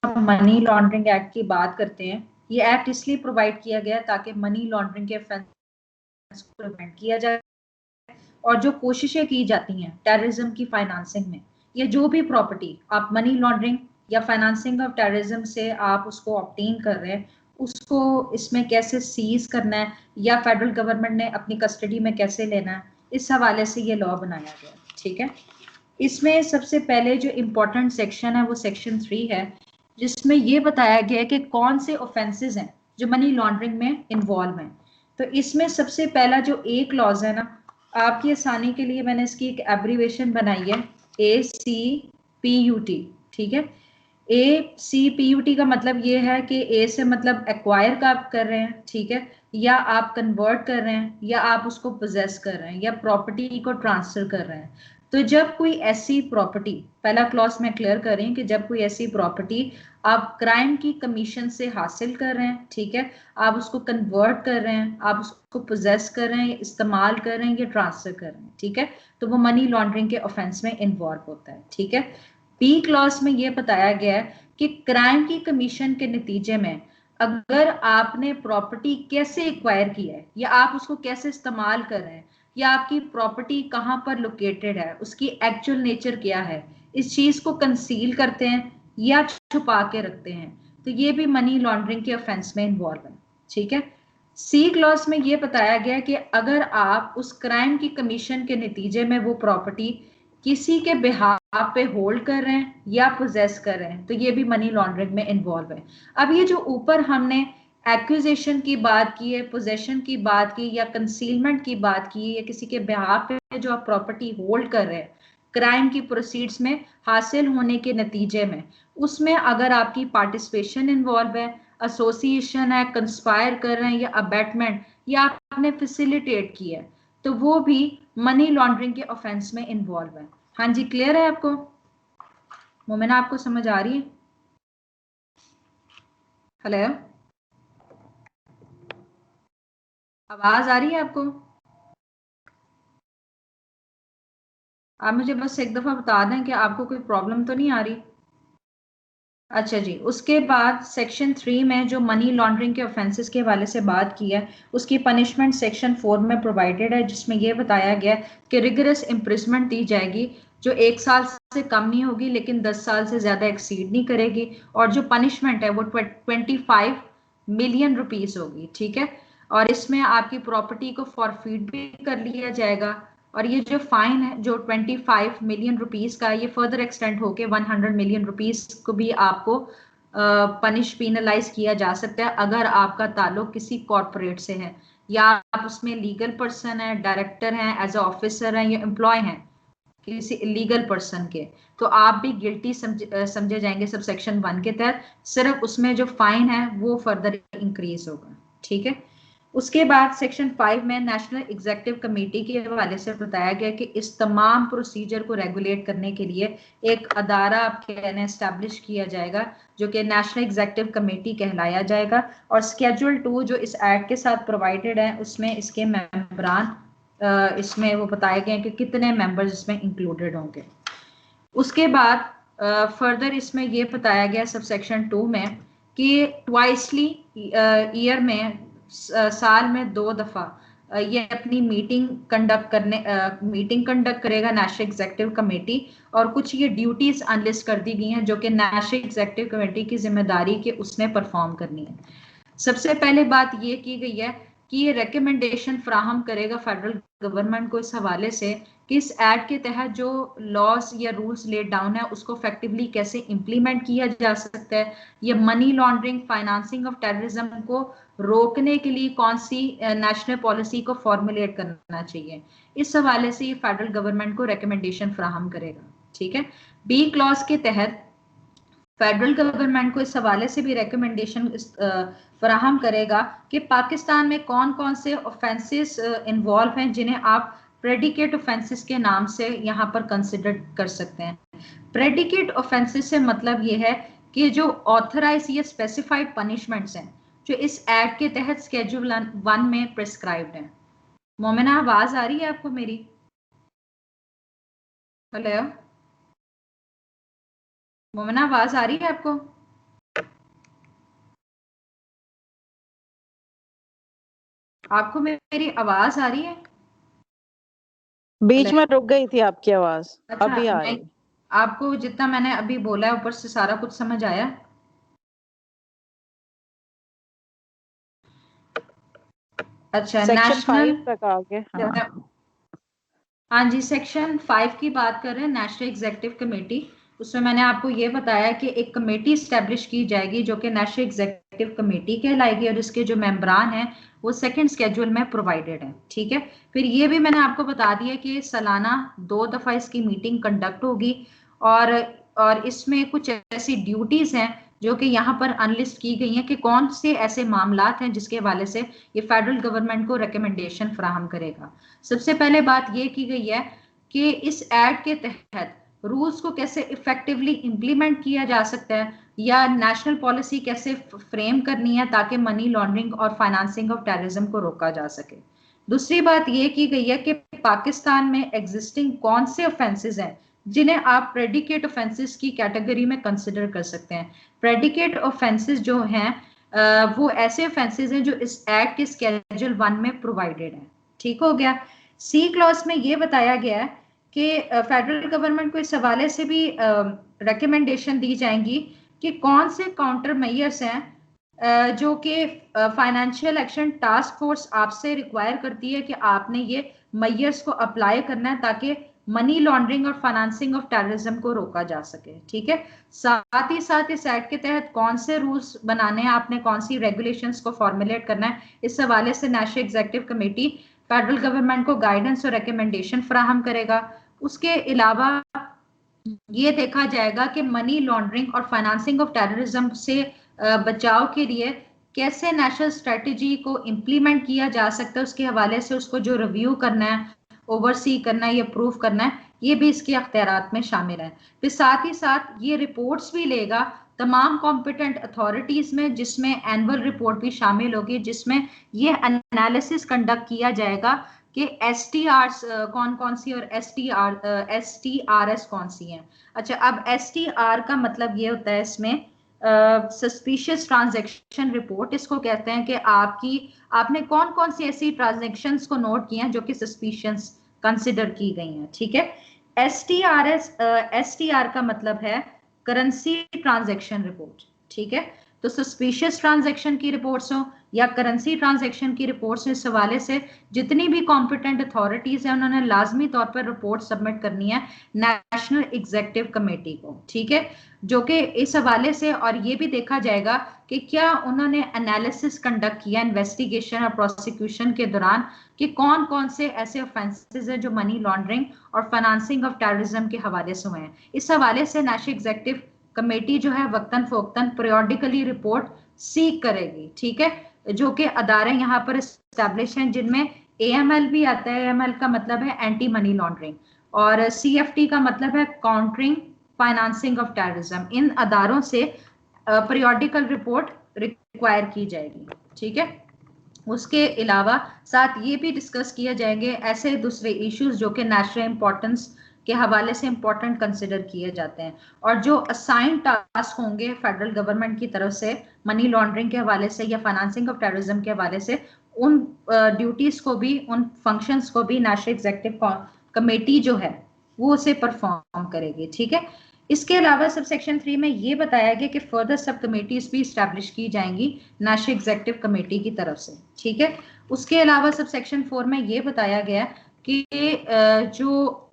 हम money laundering act की बात करते हैं, ये एक्ट इसलिए प्रोवाइड किया गया ताकि मनी लॉन्ड्रिंग के ऑफेंस को प्रिवेंट किया जाए, और जो कोशिशें की जाती हैं टेररिज्म की फाइनेंसिंग में, या जो भी प्रॉपर्टी आप मनी लॉन्ड्रिंग या फाइनेंसिंग ऑफ टेररिज्म से आप उसको ऑब्टेन कर रहे हैं, उसको इसमें कैसे सीज करना है या फेडरल गवर्नमेंट ने अपनी कस्टडी में कैसे लेना है, इस हवाले से ये लॉ बनाया गया। ठीक है, इसमें सबसे पहले जो इम्पोर्टेंट सेक्शन है वो सेक्शन 3 है, जिसमें ये बताया गया है कि कौन से ऑफेंसेस हैं जो मनी लॉन्ड्रिंग में इन्वॉल्व हैं। तो इसमें सबसे पहला जो एक क्लॉज है ना, आपकी आसानी के लिए मैंने इसकी एक एब्रीवेशन बनाई है, ACPUT। ठीक है, ACPUT का मतलब ये है कि ए से मतलब एक्वायर का आप कर रहे हैं, ठीक है, या आप कन्वर्ट कर रहे हैं, या आप उसको पोजेस कर रहे हैं, या प्रॉपर्टी को ट्रांसफर कर रहे हैं। तो जब कोई ऐसी प्रॉपर्टी, पहला क्लॉज में क्लियर कर रही हूँ कि जब कोई ऐसी प्रॉपर्टी आप क्राइम की कमीशन से हासिल कर रहे हैं, ठीक है, आप उसको कन्वर्ट कर रहे हैं, आप उसको पोजेस कर रहे हैं, इस्तेमाल कर रहे हैं, या ट्रांसफर कर रहे हैं, ठीक है, तो वो मनी लॉन्ड्रिंग के ऑफेंस में इन्वॉल्व होता है। ठीक है, बी क्लॉज में ये बताया गया है कि क्राइम की कमीशन के नतीजे में अगर आपने प्रॉपर्टी कैसे एक्वायर किया है, या आप उसको कैसे इस्तेमाल कर रहे हैं, या आपकी प्रॉपर्टी कहाँ पर लोकेटेड है, उसकी एक्चुअल नेचर क्या है, इस चीज को कंसील करते हैं या छुपा के रखते हैं, तो ये भी मनी लॉन्ड्रिंग के ऑफेंस में इन्वॉल्व है। ठीक है, सी क्लॉज में ये बताया गया कि अगर आप उस क्राइम की कमीशन के नतीजे में वो प्रॉपर्टी किसी के बिहाफ पे होल्ड कर रहे हैं या पोजेस कर रहे हैं, तो ये भी मनी लॉन्ड्रिंग में इन्वॉल्व है। अब ये जो ऊपर हमने एक्विजिशन की बात की है, पोजेशन की बात की, या कंसीलमेंट की बात की, या किसी के बिहाफ पे जो आप प्रॉपर्टी होल्ड कर रहे हैं क्राइम की प्रोसीड्स में हासिल होने के नतीजे में, उसमें अगर आपकी पार्टिसिपेशन इन्वॉल्व है, एसोसिएशन है, कंस्पायर कर रहे हैं, या अबेटमेंट, या आपने फैसिलिटेट किया है, तो वो भी मनी लॉन्ड्रिंग के ऑफेंस में इन्वॉल्व है। हाँ जी, क्लियर है आपको? मोमिना, आपको समझ आ रही है? हेलो, आवाज आ रही है आपको? आप मुझे बस एक दफा बता दें कि आपको कोई प्रॉब्लम तो नहीं आ रही। अच्छा जी, उसके बाद सेक्शन 3 में जो मनी लॉन्ड्रिंग के ऑफेंसेस के हवाले से बात की है, उसकी पनिशमेंट सेक्शन 4 में प्रोवाइडेड है, जिसमें यह बताया गया कि रिगरस इम्प्रिजमेंट दी जाएगी, जो 1 साल से कम नहीं होगी लेकिन 10 साल से ज्यादा एक्सीड नहीं करेगी, और जो पनिशमेंट है वो 25 मिलियन रुपीस होगी। ठीक है, और इसमें आपकी प्रॉपर्टी को फॉरफीट भी कर लिया जाएगा, और ये जो फाइन है जो 25 मिलियन रुपीस का, ये फर्दर एक्सटेंड होके 100 मिलियन रुपीस को भी आपको पनिश पीनलाइज किया जा सकता है अगर आपका ताल्लुक किसी कॉरपोरेट से है, या आप उसमें लीगल पर्सन है, डायरेक्टर हैं, एज ए ऑफिसर हैं, या एम्प्लॉय हैं किसी लीगल पर्सन के, तो आप भी गिल्टी समझे जाएंगे सब सेक्शन 1 के तहत। सिर्फ उसमें जो फाइन है वो फर्दर इंक्रीज होगा। ठीक है, उसके बाद सेक्शन 5 में नेशनल एग्जीक्यूटिव कमेटी के हवाले से बताया गया कि इस तमाम प्रोसीजर को रेगुलेट करने के लिए एक अदारा आपके एस्टैब्लिश किया जाएगा, जो कि नेशनल एग्जीक्यूटिव कमेटी कहलाया जाएगा, और स्केड्यूल 2 जो इस एक्ट के साथ प्रोवाइडेड है उसमें इसके मेंबरान इसमें वो बताए गए कि कितने मेंबर्स इसमें इंक्लूडेड होंगे। उसके बाद फर्दर इसमें ये बताया गया सब सेक्शन 2 में कि ट्वाइसली ईयर में साल में 2 दफा ये अपनी मीटिंग कंडक्ट करेगा नेशनल एग्जीक्यूटिव कमेटी, और कुछ ये ड्यूटीज अनलिस्ट कर दी गई हैं जो कि नेशनल एग्जीक्यूटिव कमेटी की जिम्मेदारी के उसने परफॉर्म करनी है। सबसे पहले बात ये की गई है कि ये रिकमेंडेशन फ्राहम करेगा फेडरल गवर्नमेंट को इस हवाले से कि इस एक्ट के तहत जो लॉज या रूल्स लेड डाउन है उसको इफेक्टिवली कैसे इंप्लीमेंट किया जा सकता है, ये money laundering, financing of terrorism को रोकने के लिए कौन सी नेशनल पॉलिसी को फॉर्मुलेट करना चाहिए, इस हवाले से ये फेडरल गवर्नमेंट को रिकमेंडेशन फ्राहम करेगा। ठीक है, बी क्लॉज के तहत फेडरल गवर्नमेंट को इस हवाले से भी रिकमेंडेशन फराहम करेगा कि पाकिस्तान में कौन कौन से ऑफेंसेस इन्वॉल्व हैं जिन्हें आप प्रेडिकेट ऑफेंसेस के नाम से यहाँ पर कंसिडर कर सकते हैं। प्रेडिकेट ऑफेंसेस से मतलब ये है कि जो ऑथराइज या स्पेसिफाइड पनिशमेंट्स हैं जो इस एक्ट के तहत स्केड्यूल 1 में प्रिस्क्राइब्ड हैं। मोमिना, आवाज आ रही है आपको मेरी? हेलो मोमिना, आवाज आ रही है आपको? आपको मेरी आवाज आ रही है? बीच में रुक गई थी आपकी आवाज, अच्छा, अभी आ मैं रही। आपको जितना मैंने अभी बोला है ऊपर से सारा कुछ समझ आया? अच्छा, सेक्शन नेशनल, 5 तक आ गए, हाँ। हाँ जी, सेक्शन 5 की बात कर रहे हैं, नेशनल एग्जीक्यूटिव कमेटी। उसमें मैंने आपको ये बताया कि एक कमेटी स्टैब्लिश की जाएगी जो कि नेशनल एग्जीक्यूटिव कमेटी कहलाएगी, और इसके जो मेंबरान हैं वो सेकंड स्केड्यूल में प्रोवाइडेड है, ठीक है। फिर ये भी मैंने आपको बता दिया कि सालाना 2 दफा इसकी मीटिंग कंडक्ट होगी, और इसमें कुछ ऐसी ड्यूटीज हैं जो कि यहाँ पर अनलिस्ट की गई हैं कि कौन से ऐसे मामलात हैं जिसके हवाले से ये फेडरल गवर्नमेंट को रिकमेंडेशन फराहम करेगा। सबसे पहले बात ये की गई है कि इस एक्ट के तहत रूल्स को कैसे इफेक्टिवली इंप्लीमेंट किया जा सकता है, या नेशनल पॉलिसी कैसे फ्रेम करनी है ताकि मनी लॉन्ड्रिंग और फाइनेंसिंग ऑफ टेररिज्म को रोका जा सके। दूसरी बात ये की गई है कि पाकिस्तान में एग्जिस्टिंग कौन से ऑफेंसेस हैं जिन्हें आप प्रेडिकेट ऑफेंसेस की कैटेगरी में कंसिडर कर सकते हैं। प्रेडिकेट ऑफेंसेस जो हैं वो ऐसे ऑफेंसेस हैं जो इस एक्ट के स्केड्यूल 1 में प्रोवाइडेड हैं, ठीक हो गया। सी क्लॉज में ये बताया गया है कि फेडरल गवर्नमेंट को इस हवाले से भी रिकमेंडेशन दी जाएंगी कि कौन से काउंटर मेयर्स हैं जो कि फाइनेंशियल एक्शन टास्क फोर्स आपसे रिक्वायर करती है कि आपने ये मेयर्स को अप्लाई करना है ताकि मनी लॉन्ड्रिंग और फाइनेंसिंग ऑफ टेररिज्म को रोका जा सके, ठीक है। साथ ही साथ इस एक्ट के तहत कौन से रूल्स बनाने हैं, आपने कौन सी रेगुलेशंस को फॉर्मुलेट करना है, इस हवाले से national executive committee federal government को गाइडेंस और रिकमेंडेशन फराहम करेगा। उसके अलावा ये देखा जाएगा कि मनी लॉन्ड्रिंग और फाइनेंसिंग ऑफ टेररिज्म से बचाव के लिए कैसे नेशनल स्ट्रेटेजी को इम्प्लीमेंट किया जा सकता है, उसके हवाले से उसको जो रिव्यू करना है, ओवरसी करना है या प्रूव करना है, ये भी इसके अख्तियारात में शामिल है। फिर साथ ही साथ ये रिपोर्ट्स भी लेगा तमाम कॉम्पिटेंट अथॉरिटीज में, जिसमें एनुअल रिपोर्ट भी शामिल होगी, जिसमें ये एनालिसिस कंडक्ट किया जाएगा कि एस टी आर कौन कौन सी और एस टी आर एस कौन सी हैं। अच्छा, अब एस टी आर का मतलब ये होता है इसमें सस्पिशियस ट्रांजैक्शन रिपोर्ट, इसको कहते हैं कि आपने कौन कौन सी ऐसी ट्रांजैक्शंस को नोट किए हैं जो कि सस्पिशियस कंसिडर की गई हैं, ठीक है। एस टी आर का मतलब है करेंसी ट्रांजैक्शन रिपोर्ट, ठीक है। तो सस्पिशियस ट्रांजैक्शन की रिपोर्ट्स हो या करेंसी ट्रांजैक्शन की रिपोर्ट्स, इस हवाले से जितनी भी कॉम्पिटेंट अथॉरिटीज है उन्होंने लाजमी तौर पर रिपोर्ट सबमिट करनी है नेशनल एग्जीक्यूटिव कमेटी को, ठीक है। जो कि इस हवाले से, और ये भी देखा जाएगा कि क्या उन्होंने एनालिसिस कंडक्ट किया इन्वेस्टिगेशन और प्रोसिक्यूशन के दौरान कि कौन कौन से ऐसे ऑफेंसेस है जो मनी लॉन्ड्रिंग और फाइनेंसिंग ऑफ टेररिज्म के हवाले से हुए हैं। इस हवाले से नेशनल एग्जीक्यूटिव कमेटी जो है वक्तन फोक्तन पीरियोडिकली रिपोर्ट सीक करेगी, ठीक है। जो कि अदारे यहाँ पर स्टैब्लिश हैं जिनमें एएमएल भी आता है। एएमएल का मतलब है एंटी मनी लॉन्ड्रिंग, और सीएफटी का मतलब है काउंटरिंग फाइनेंसिंग ऑफ टेररिज्म। इन अदारों से पीरियोडिकल रिपोर्ट रिक्वायर की जाएगी, ठीक है। उसके अलावा साथ ये भी डिस्कस किए जाएंगे ऐसे दूसरे इश्यूज जो कि नेशनल इंपॉर्टेंस के हवाले से इंपॉर्टेंट कंसिडर किए जाते हैं, और जो असाइन टास्क होंगे फेडरल गवर्नमेंट की तरफ से मनी लॉन्ड्रिंग के हवाले से या फाइनेंसिंग ऑफ टेररिज्म के हवाले से, उन ड्यूटीज को भी, उन फंक्शंस को भी नेशनल एग्जीक्यूटिव कमेटी जो है वो उसे परफॉर्म करेगी, ठीक है। इसके अलावा सब सेक्शन 3 में ये बताया गया कि फर्दर सब कमेटीज भी स्टैब्लिश की जाएंगी नेशनल एग्जीक्यूटिव कमेटी की तरफ से, ठीक है। उसके अलावा सब सेक्शन 4 में ये बताया गया कि जो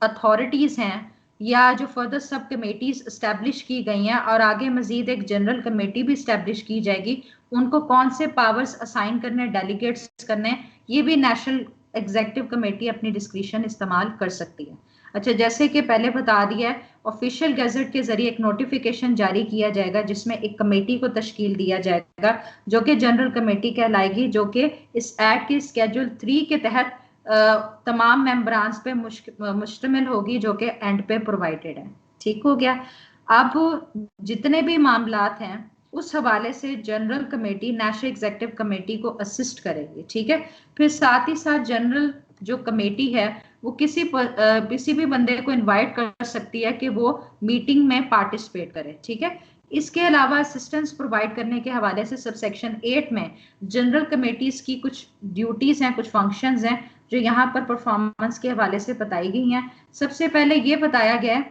अथॉरिटीज हैं या जो फर्दर सब कमेटीज स्टैब्लिश की गई हैं और आगे मजीद एक जनरल कमेटी भी स्टैब्लिश की जाएगी, उनको कौन से पावर्स असाइन करने, डेलीगेट्स करने, ये भी नेशनल एग्जीक्यूटिव कमेटी अपनी डिस्क्रिशन इस्तेमाल कर सकती है। अच्छा, जैसे कि पहले बता दिया है, ऑफिशियल गैजेट के जरिए एक नोटिफिकेशन जारी किया जाएगा जिसमें एक कमेटी को तश्कील दिया जाएगा जो कि जनरल कमेटी कहलाएगी, जो कि इस एक्ट के स्केड्यूल 3 के तहत तमाम मेंबरान्स पे मुश्तमिल होगी, जो कि एंड पे प्रोवाइडेड है, ठीक हो गया। अब जितने भी मामलात हैं उस हवाले से general committee national executive committee को असिस्ट करेगी, ठीक है। फिर साथ ही साथ जनरल जो कमेटी है वो किसी भी बंदे को इनवाइट कर सकती है कि वो मीटिंग में पार्टिसिपेट करे, ठीक है। इसके अलावा असिस्टेंस प्रोवाइड करने के हवाले से सबसेक्शन 8 में जनरल कमेटीज की कुछ ड्यूटीज हैं, कुछ फंक्शंस हैं जो यहाँ पर परफॉर्मेंस के हवाले से बताई गई हैं। सबसे पहले ये बताया गया है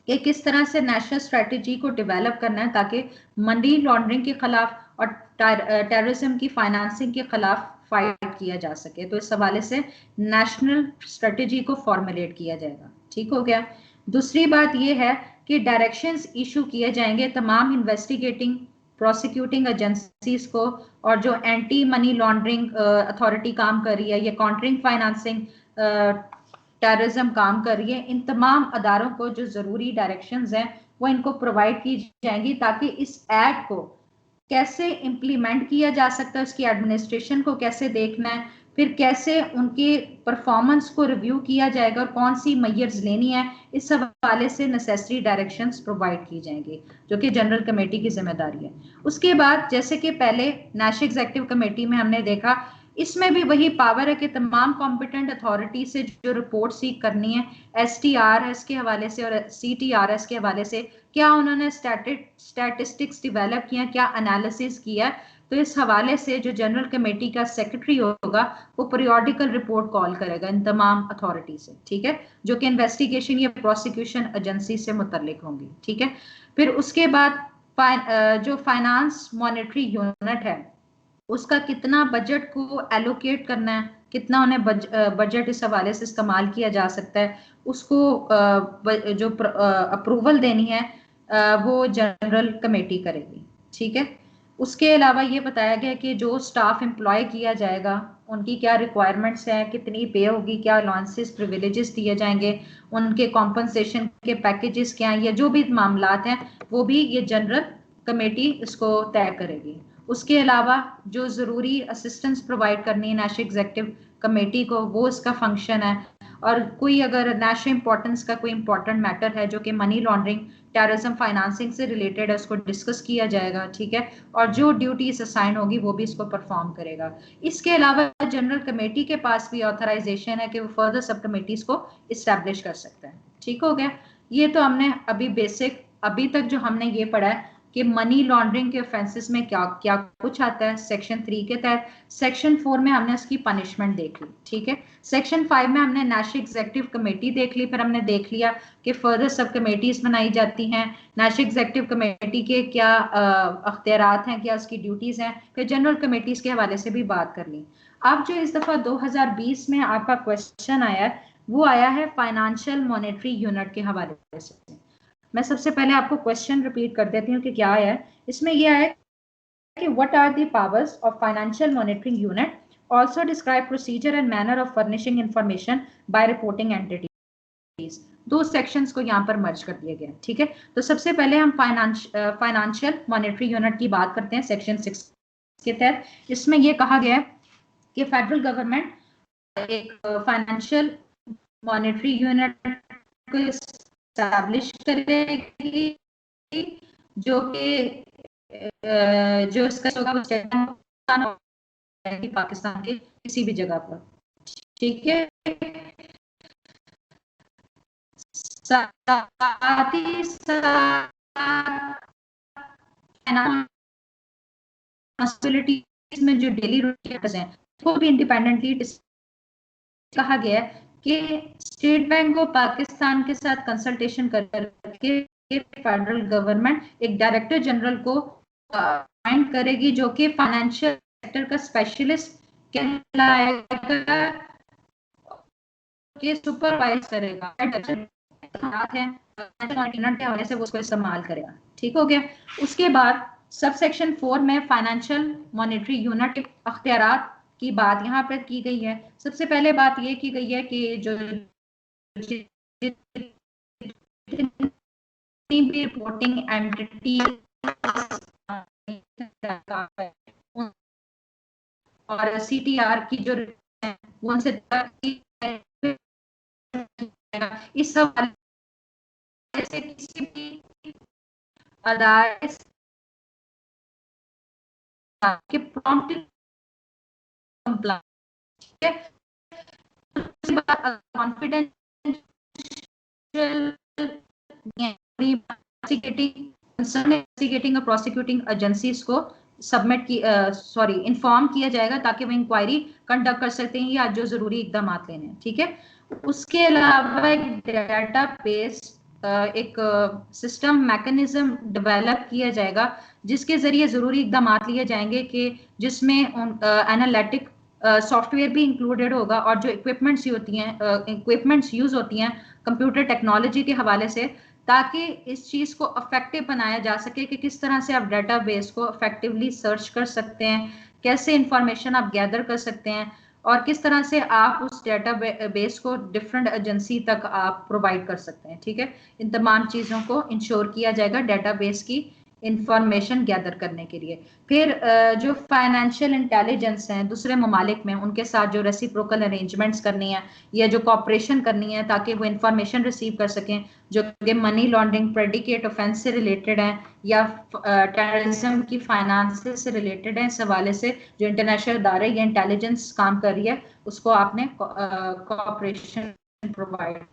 कि किस तरह से नेशनल स्ट्रेटजी को डेवलप करना है ताकि मनी लॉन्ड्रिंग के खिलाफ और टेररिज्म की फाइनेंसिंग के खिलाफ फाइट किया जा सके। तो इस हवाले से नेशनल स्ट्रेटजी को फॉर्मुलेट किया जाएगा। ठीक हो गया। दूसरी बात यह है कि डायरेक्शंस इशू किए जाएंगे तमाम इन्वेस्टिगेटिंग प्रोसिक्यूटिंग एजेंसीज को, और जो एंटी मनी लॉन्ड्रिंग अथॉरिटी काम कर रही है या काउंटरिंग फाइनेंसिंग टेररिज्म काम कर रही है, इन तमाम अदारों को जो जरूरी डायरेक्शंस हैं वो इनको प्रोवाइड की जाएंगी ताकि इस एक्ट को कैसे इम्प्लीमेंट किया जा सकता है, उसकी एडमिनिस्ट्रेशन को कैसे देखना है, फिर कैसे उनके परफॉर्मेंस को रिव्यू किया जाएगा और कौन सी मेजर्स लेनी है, इस हवाले से नेसेसरी डायरेक्शंस प्रोवाइड की जाएंगी जो कि जनरल कमेटी की जिम्मेदारी है। उसके बाद जैसे कि पहले नेशनल एग्जीक्यूटिव कमेटी में हमने देखा, इसमें भी वही पावर है कि तमाम कॉम्पिटेंट अथॉरिटी से जो रिपोर्ट सीख करनी है STRS के हवाले से और CTRS के हवाले से, क्या उन्होंने स्टैटिस्टिक्स डेवलप किया, क्या एनालिसिस किया, तो इस हवाले से जो जनरल कमेटी का सेक्रेटरी होगा वो पीरियोडिकल रिपोर्ट कॉल करेगा इन तमाम अथॉरिटी से। ठीक है, जो कि इन्वेस्टिगेशन या प्रोसिक्यूशन एजेंसी से मुतल्लिक होंगी। ठीक है, फिर उसके बाद जो फाइनेंस मॉनेटरी यूनिट है उसका कितना बजट को एलोकेट करना है, कितना उन्हें बजट इस हवाले से इस्तेमाल किया जा सकता है, उसको जो अप्रूवल देनी है वो जनरल कमेटी करेगी। ठीक है, उसके अलावा ये बताया गया कि जो स्टाफ एम्प्लॉय किया जाएगा उनकी क्या रिक्वायरमेंट्स हैं, कितनी पे होगी, क्या अलाउंसेस प्रिविलेजेस दिए जाएंगे, उनके कॉम्पनसेशन के पैकेजेस क्या हैं, या जो भी मामलात हैं वो भी ये जनरल कमेटी इसको तय करेगी। उसके अलावा जो ज़रूरी असिस्टेंस प्रोवाइड करनी है नेशनल एग्जीक्यूटिव कमेटी को, वो इसका फंक्शन है। और कोई अगर नेशनल इंपॉर्टेंस का कोई इंपॉर्टेंट मैटर है जो कि मनी लॉन्ड्रिंग टेररिज्म फाइनेंसिंग से रिलेटेड है उसको डिस्कस किया जाएगा। ठीक है, और जो ड्यूटीज असाइन होगी वो भी इसको परफॉर्म करेगा। इसके अलावा जनरल कमेटी के पास भी ऑथराइजेशन है कि वो फर्दर सब कमेटीज को इस्टेब्लिश कर सकता है। ठीक हो गया। ये तो हमने अभी बेसिक अभी तक जो हमने ये पढ़ा है कि मनी लॉन्ड्रिंग के ऑफेंसेस में क्या क्या कुछ आता है सेक्शन 3 के तहत। सेक्शन 4 में हमने उसकी पनिशमेंट देख ली। ठीक है, सेक्शन 5 में हमने नेशनल एग्जीक्यूटिव कमेटी देख ली, फिर हमने देख लिया कि फर्दर सब कमेटीज बनाई जाती हैं, नेशनल एग्जीक्यूटिव कमेटी के क्या अख्तियारात हैं, क्या उसकी ड्यूटीज हैं, फिर जनरल कमेटीज के हवाले से भी बात कर ली। अब जो इस दफा 2020 में आपका क्वेश्चन आया है वो आया है फाइनेंशियल मॉनेटरी यूनिट के हवाले से। मैं सबसे पहले आपको क्वेश्चन रिपीट कर देती हूँ कि क्या है इसमें। यह है कि what are the powers of financial monitoring unit, also describe procedure and manner of furnishing information by reporting entities. दो सेक्शंस को यहाँ पर मर्ज कर दिया गया। ठीक है, तो सबसे पहले हम फाइनेंशियल मॉनिटरी यूनिट की बात करते हैं सेक्शन 6 के तहत। इसमें यह कहा गया है कि फेडरल गवर्नमेंट एक फाइनेंशियल मॉनेटरी यूनिट को एस्टैब्लिश करेगी जो कि जो इसका होगा पाकिस्तान के किसी भी जगह पर। ठीक है, साथ ही रिस्पांसिबिलिटीज में जो डेली रूटीन्स हैं वो भी इंडिपेंडेंटली कहा गया है कि स्टेट बैंक को पाकिस्तान के साथ कंसल्टेशन करके फेडरल गवर्नमेंट एक डायरेक्टर जनरल को अपॉइंट करेगी जो कि फाइनेंशियल सेक्टर का स्पेशलिस्ट कहलाएगा, के सुपरवाइज करेगा के हवाले से वो उसको इस्तेमाल करेगा। ठीक हो गया। उसके बाद सब सेक्शन 4 में फाइनेंशियल मॉनेटरी यूनिट के अख्तियारात की बात यहाँ पर की गई है। सबसे पहले बात ये की गई है कि जो भी रिपोर्टिंग एंटिटी और CTR की जो वो उनसे इस हवाले से किसी भी अदालत के प्रॉम्प्ट कॉन्फिडेंशियल इन्वेस्टिगेटिंग और प्रोसिक्यूटिंग एजेंसीज को सबमिट की इन्फॉर्म किया जाएगा ताकि वो इंक्वायरी कंडक्ट कर सकते हैं या जो जरूरी इकदाम लेने हैं, ठीक है। उसके अलावा एक डेटाबेस, एक सिस्टम मैकेनिज्म डेवलप किया जाएगा जिसके जरिए जरूरी इकदाम लिए जाएंगे कि जिसमें एनालिटिक सॉफ्टवेयर भी इंक्लूडेड होगा और जो इक्विपमेंट्स यूज होती हैं कंप्यूटर टेक्नोलॉजी के हवाले से, ताकि इस चीज को इफेक्टिव बनाया जा सके कि किस तरह से आप डेटाबेस को इफेक्टिवली सर्च कर सकते हैं, कैसे इंफॉर्मेशन आप गैदर कर सकते हैं और किस तरह से आप उस डेटाबेस को डिफरेंट एजेंसी तक आप प्रोवाइड कर सकते हैं, ठीक है। इन तमाम चीजों को इंश्योर किया जाएगा डेटाबेस की इंफॉर्मेशन गैदर करने के लिए। फिर जो फाइनेंशियल इंटेलिजेंस हैं दूसरे ममालिक में, उनके साथ जो रेसिप्रोकल अरेंजमेंट्स करनी है या जो कॉपरेशन करनी है ताकि वो इंफॉर्मेशन रिसीव कर सकें जो कि मनी लॉन्ड्रिंग, प्रेडिकेट ऑफेंस से रिलेटेड हैं या टेररिज्म की फाइनेंस से रिलेटेड है, इस हवाले से जो इंटरनेशनल इदारे या इंटेलिजेंस काम कर रही है उसको आपने कॉपरेशन प्रोवाइड